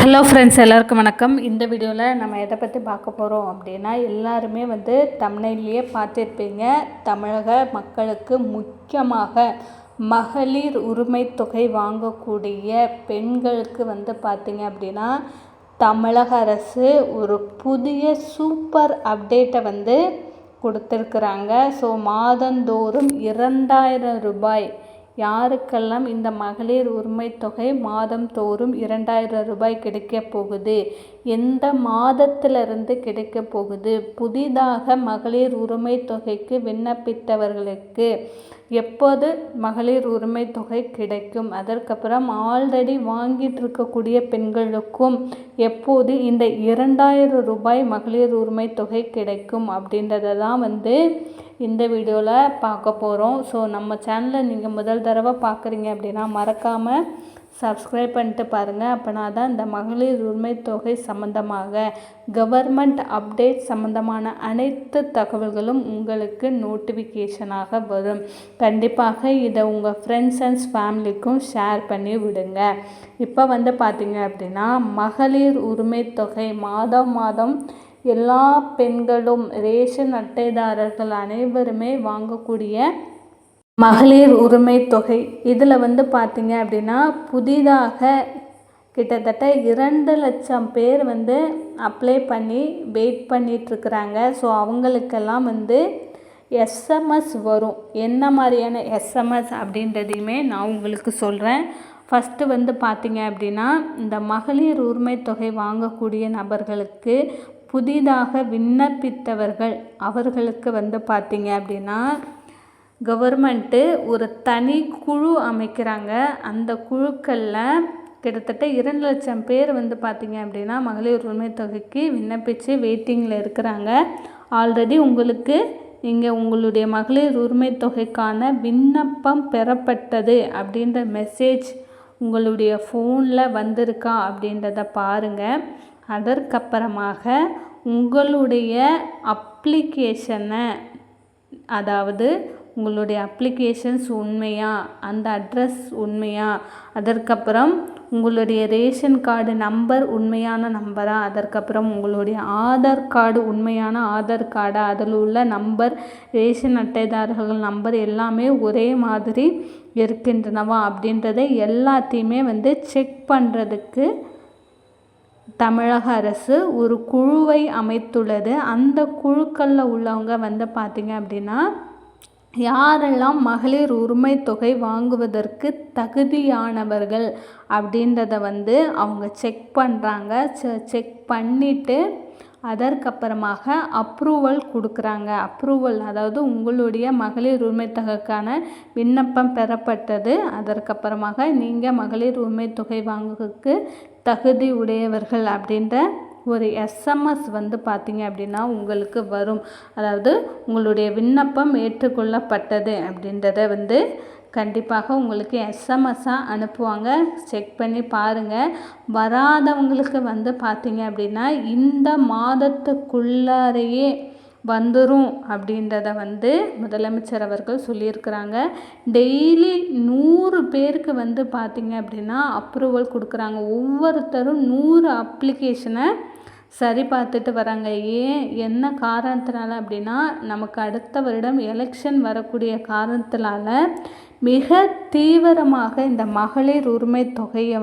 Hello friends, எல்லாருக்கும் வணக்கம். இந்த வீடியோவில் நம்ம எதை பற்றி பார்க்க போகிறோம் அப்படின்னா, எல்லாருமே தம்ப்நெயில்லையே பார்த்துருப்பீங்க. தமிழக மக்களுக்கு முக்கியமாக மகளிர் உரிமை தொகை வாங்கக்கூடிய பெண்களுக்கு பார்த்திங்க அப்படின்னா, தமிழக அரசு ஒரு புதிய சூப்பர் அப்டேட்டை கொடுத்துருக்குறாங்க. ஸோ மாதந்தோறும் 2000 ரூபாய் யாருக்கெல்லாம் இந்த மகளிர் உரிமை தொகை மாதந்தோறும் 2000 ரூபாய் கிடைக்க போகுது, எந்த மாதத்திலிருந்து கிடைக்க போகுது, புதிதாக மகளிர் உரிமை தொகைக்கு விண்ணப்பித்தவர்களுக்கு எப்போது மகளிர் உரிமை தொகை கிடைக்கும், அதற்கப்புறம் ஆல்ரெடி வாங்கிட்டு இருக்கக்கூடிய பெண்களுக்கும் எப்போது இந்த 2000 ரூபாய் மகளிர் உரிமை தொகை கிடைக்கும் அப்படின்றத தான் இந்த வீடியோவில் பார்க்க போகிறோம். ஸோ நம்ம சேனலை நீங்கள் முதல் தடவை பார்க்குறீங்க அப்படின்னா மறக்காமல் சப்ஸ்கிரைப் பண்ணிட்டு பாருங்கள். அப்போனா தான் இந்த மகளிர் உரிமை தொகை சம்மந்தமாக கவர்மெண்ட் அப்டேட் சம்மந்தமான அனைத்து தகவல்களும் உங்களுக்கு நோட்டிஃபிகேஷனாக வரும். கண்டிப்பாக இதை உங்கள் ஃப்ரெண்ட்ஸ் அண்ட் ஃபேமிலிக்கும் ஷேர் பண்ணி விடுங்க. இப்போ பார்த்திங்க அப்படின்னா, மகளிர் உரிமை தொகை மாதம் எல்லா பெண்களும் ரேஷன் அட்டைதாரர்கள் அனைவருமே வாங்கக்கூடிய மகளிர் உரிமை தொகை. இதில் பார்த்திங்க அப்படின்னா, புதிதாக கிட்டத்தட்ட 2 லட்சம் பேர் அப்ளை பண்ணி வெயிட் பண்ணிகிட்ருக்குறாங்க. ஸோ அவங்களுக்கெல்லாம் எஸ்எம்எஸ் வரும். என்ன மாதிரியான எஸ்எம்எஸ் அப்படின்றதையுமே நான் உங்களுக்கு சொல்கிறேன். ஃபஸ்ட்டு பார்த்திங்க அப்படின்னா, இந்த மகளிர் உரிமை தொகை வாங்கக்கூடிய நபர்களுக்கு புதிதாக விண்ணப்பித்தவர்கள் அவர்களுக்கு பார்த்திங்க அப்படின்னா, கவர்மெண்ட்டு ஒரு தனி குழு அமைக்கிறாங்க. அந்த குழுக்களில் கிட்டத்தட்ட 2 லட்சம் பேர் பார்த்திங்க அப்படின்னா மகளிர் உரிமை தொகைக்கு விண்ணப்பித்து வெயிட்டிங்கில் இருக்கிறாங்க. ஆல்ரெடி நீங்கள் உங்களுடைய மகளிர் உரிமை தொகைக்கான விண்ணப்பம் பெறப்பட்டது அப்படின்ற மெசேஜ் உங்களுடைய ஃபோனில் வந்திருக்கா அப்படின்றத பாருங்கள். அதற்கப்புறமாக உங்களுடைய அப்ளிகேஷனை, அதாவது உங்களுடைய அப்ளிகேஷன்ஸ் உண்மையா, அந்த அட்ரஸ் உண்மையா, அதற்கப்புறம் உங்களுடைய ரேஷன் கார்டு நம்பர் உண்மையான நம்பரா, அதற்கப்புறம் உங்களுடைய ஆதார் கார்டு உண்மையான ஆதார் கார்டா, அதில் உள்ள நம்பர், ரேஷன் அட்டைதாரர்கள் நம்பர் எல்லாமே ஒரே மாதிரி இருக்கின்றனவா அப்படின்றத எல்லாத்தையுமே செக் பண்ணுறதுக்கு தமிழக அரசு ஒரு குழுவை அமைத்துள்ளது. அந்த குழுக்களில் உள்ளவங்க பார்த்திங்க அப்படின்னா, யாரெல்லாம் மகளிர் உரிமை தொகை வாங்குவதற்கு தகுதியானவர்கள் அப்படின்றத அவங்க செக் பண்ணுறாங்க. செக் பண்ணிவிட்டு அதற்கப்புறமாக அப்ரூவல் கொடுக்குறாங்க. அப்ரூவல் அதாவது உங்களுடைய மகளிர் உரிமை தொகைக்கான விண்ணப்பம் பெறப்பட்டது, அதற்கப்புறமாக நீங்கள் மகளிர் உரிமை தொகை வாங்குவதற்கு தகுதி உடையவர்கள் அப்படின்ற ஒரு எஸ்எம்எஸ் பார்த்திங்க அப்படின்னா உங்களுக்கு வரும். அதாவது உங்களுடைய விண்ணப்பம் ஏற்றுக்கொள்ளப்பட்டது அப்படின்றத கண்டிப்பாக உங்களுக்கு எஸ்எம்எஸ்ஸாக அனுப்புவாங்க. செக் பண்ணி பாருங்கள். வராதவங்களுக்கு பார்த்திங்க அப்படின்னா இந்த மாதத்துக்குள்ளாரையே வந்துடும் அப்படின்றத முதலமைச்சர் அவர்கள் சொல்லியிருக்கிறாங்க. டெய்லி 100 பேருக்கு பார்த்திங்க அப்படின்னா அப்ரூவல் கொடுக்குறாங்க. ஒவ்வொருத்தரும் 100 அப்ளிகேஷனை சரி பார்த்துட்டு வராங்க. என்ன காரணத்தினால அப்படின்னா, நமக்கு அடுத்த வருடம் எலெக்ஷன் வரக்கூடிய காரணத்தினால மிக தீவிரமாக இந்த மகளிர் உரிமை தொகையை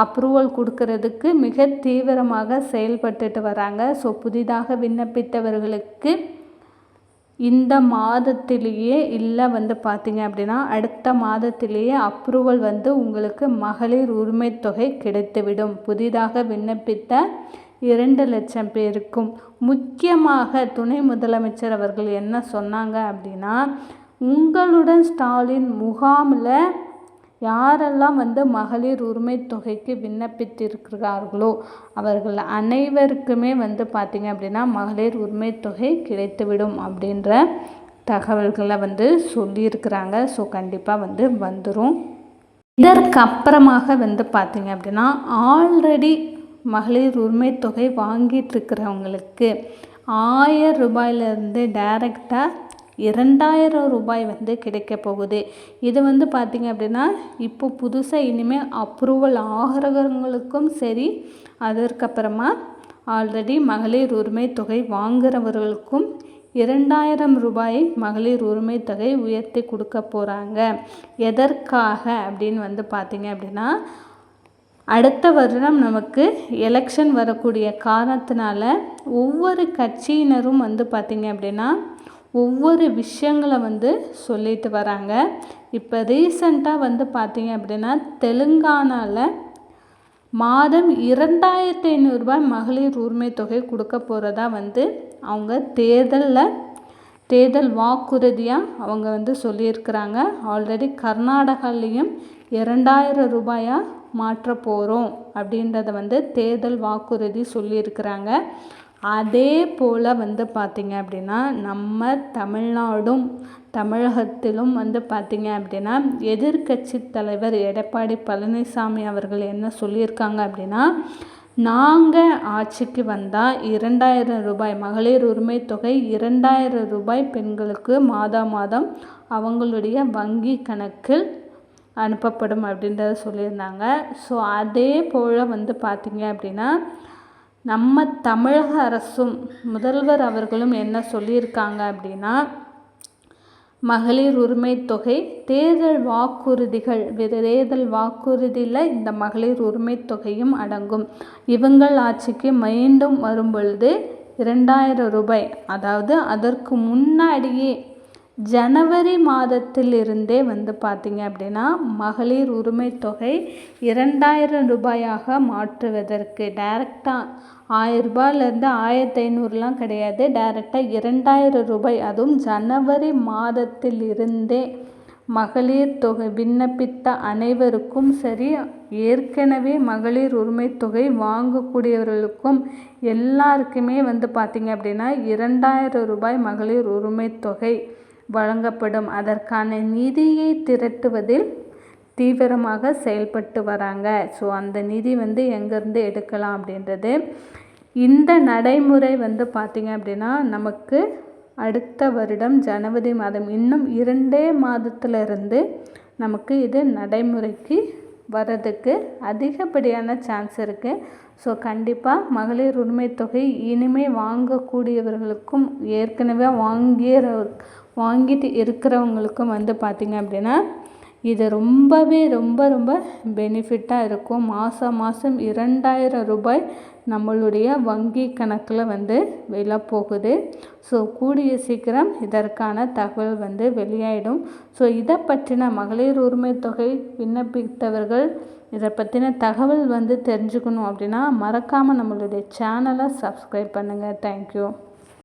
அப்ரூவல் கொடுக்கறதுக்கு மிக தீவிரமாக செயல்பட்டுட்டு வராங்க. ஸோ புதிதாக விண்ணப்பித்தவர்களுக்கு இந்த மாதத்திலேயே இல்லை பார்த்திங்க அப்படின்னா அடுத்த மாதத்திலேயே அப்ரூவல் உங்களுக்கு மகளிர் உரிமை தொகை கிடைத்துவிடும். புதிதாக விண்ணப்பித்த 2 லட்சம் பேருக்கும். முக்கியமாக துணை முதலமைச்சர் அவர்கள் என்ன சொன்னாங்க அப்படின்னா, உங்களுடன் ஸ்டாலின் முகாமில் யாரெல்லாம் மகளிர் உரிமை தொகைக்கு விண்ணப்பித்திருக்கிறார்களோ அவர்கள் அனைவருக்குமே பார்த்திங்க அப்படின்னா மகளிர் உரிமை தொகை கிடைத்துவிடும் அப்படின்ற தகவல்களை சொல்லியிருக்கிறாங்க. ஸோ கண்டிப்பாக வந்துடும். இதற்கப்புறமாக பார்த்திங்க அப்படின்னா, ஆல்ரெடி மகளிர் உரிமை தொகை வாங்கிட்டு இருக்கிறவங்களுக்கு 1000 ரூபாயிலிருந்து டைரெக்டாக 2,000 ரூபாய் வந்து கிடைக்க போகுது. இது வந்து பார்த்திங்க அப்படின்னா இப்போ புதுசாக இனிமேல் அப்ரூவல் ஆகிறவங்களுக்கும் சரி, அதற்கப்புறமா ஆல்ரெடி மகளிர் உரிமை தொகை வாங்குறவர்களுக்கும் 2,000 ரூபாய் மகளிர் உரிமை தொகை உயர்த்தி கொடுக்க போகிறாங்க. எதற்காக அப்படின்னு வந்து பார்த்திங்க அப்படின்னா, அடுத்த வருடம் நமக்கு எலெக்ஷன் வரக்கூடிய காரணத்தினால ஒவ்வொரு கட்சியினரும் வந்து பார்த்திங்க அப்படின்னா ஒவ்வொரு விஷயங்களை வந்து சொல்லிட்டு வராங்க. இப்போ ரீசண்டாக வந்து பார்த்திங்க அப்படின்னா தெலுங்கானாவில் மாதம் 2,500 ரூபாய் மகளிர் உரிமை தொகை கொடுக்க போகிறதா வந்து அவங்க தேர்தல் வாக்குறுதியாக அவங்க வந்து சொல்லியிருக்கிறாங்க. ஆல்ரெடி கர்நாடகாலேயும் 2,000 ரூபாயாக மாற்ற போகிறோம் அப்படின்றத வந்து தேர்தல் வாக்குறுதி சொல்லியிருக்கிறாங்க. அதே போல் வந்து பார்த்திங்க அப்படின்னா நம்ம தமிழகத்திலும் வந்து பார்த்திங்க அப்படின்னா எதிர்க்கட்சி தலைவர் எடப்பாடி பழனிசாமி அவர்கள் என்ன சொல்லியிருக்காங்க அப்படின்னா, நாங்கள் ஆட்சிக்கு வந்தால் 2,000 ரூபாய் மகளிர் உரிமை தொகை 2,000 ரூபாய் பெண்களுக்கு மாதம் அவங்களுடைய வங்கி கணக்கில் அனுப்பப்படும் அப்படின்றத சொல்லியிருந்தாங்க. ஸோ அதே போல் வந்து பார்த்திங்க அப்படின்னா நம்ம தமிழக அரசும் முதல்வர் அவர்களும் என்ன சொல்லியிருக்காங்க அப்படின்னா, மகளிர் உரிமை தொகை தேர்தல் வாக்குறுதியில் இந்த மகளிர் உரிமை தொகையும் அடங்கும். இவங்கள் ஆட்சிக்கு மீண்டும் வரும் பொழுது 2,000 ரூபாய், அதாவது அதற்கு முன்னாடியே ஜனவரி மாதத்திலிருந்தே வந்து பார்த்திங்க அப்படின்னா மகளிர் உரிமை தொகை 2,000 ரூபாயாக மாற்றுவதற்கு டைரெக்டாக 1,000 ரூபாயிலேருந்து 1,500லாம் கிடையாது, டைரெக்டாக 2,000 ரூபாய், அதுவும் ஜனவரி மாதத்திலிருந்தே மகளிர் தொகை விண்ணப்பித்த அனைவருக்கும் சரி, ஏற்கனவே மகளிர் உரிமை தொகை வாங்கக்கூடியவர்களுக்கும் எல்லாருக்குமே வந்து பார்த்திங்க அப்படின்னா 2,000 ரூபாய் மகளிர் உரிமை தொகை வழங்கப்படும். அதற்கான நிதியை திரட்டுவதில் தீவிரமாக செயல்பட்டு வராங்க. ஸோ அந்த நிதி வந்து எங்கேருந்து எடுக்கலாம் அப்படின்றது. இந்த நடைமுறை வந்து பார்த்திங்க அப்படின்னா நமக்கு அடுத்த வருடம் ஜனவரி மாதம் இன்னும் 2 மாதத்திலிருந்து நமக்கு இது நடைமுறைக்கு வர்றதுக்கு அதிகப்படியான சான்ஸ் இருக்குது. ஸோ கண்டிப்பாக மகளிர் உரிமை தொகை இனிமேல் வாங்கக்கூடியவர்களுக்கும் ஏற்கனவே வாங்கிட்டு இருக்கிறவங்களுக்கும் வந்து பார்த்திங்க அப்படின்னா இது ரொம்ப பெனிஃபிட்டாக இருக்கும். மாதம் 2,000 ரூபாய் நம்மளுடைய வங்கி கணக்கில் வந்து விழப்போகுது. ஸோ கூடிய சீக்கிரம் இதற்கான தகவல் வந்து வெளியாயிடும். ஸோ இதை பற்றின மகளிர் உரிமை தொகை விண்ணப்பித்தவர்கள் இதை பற்றின தகவல் வந்து தெரிஞ்சுக்கணும் அப்படின்னா மறக்காமல் நம்மளுடைய சேனலை சப்ஸ்கிரைப் பண்ணுங்கள். தேங்க்யூ.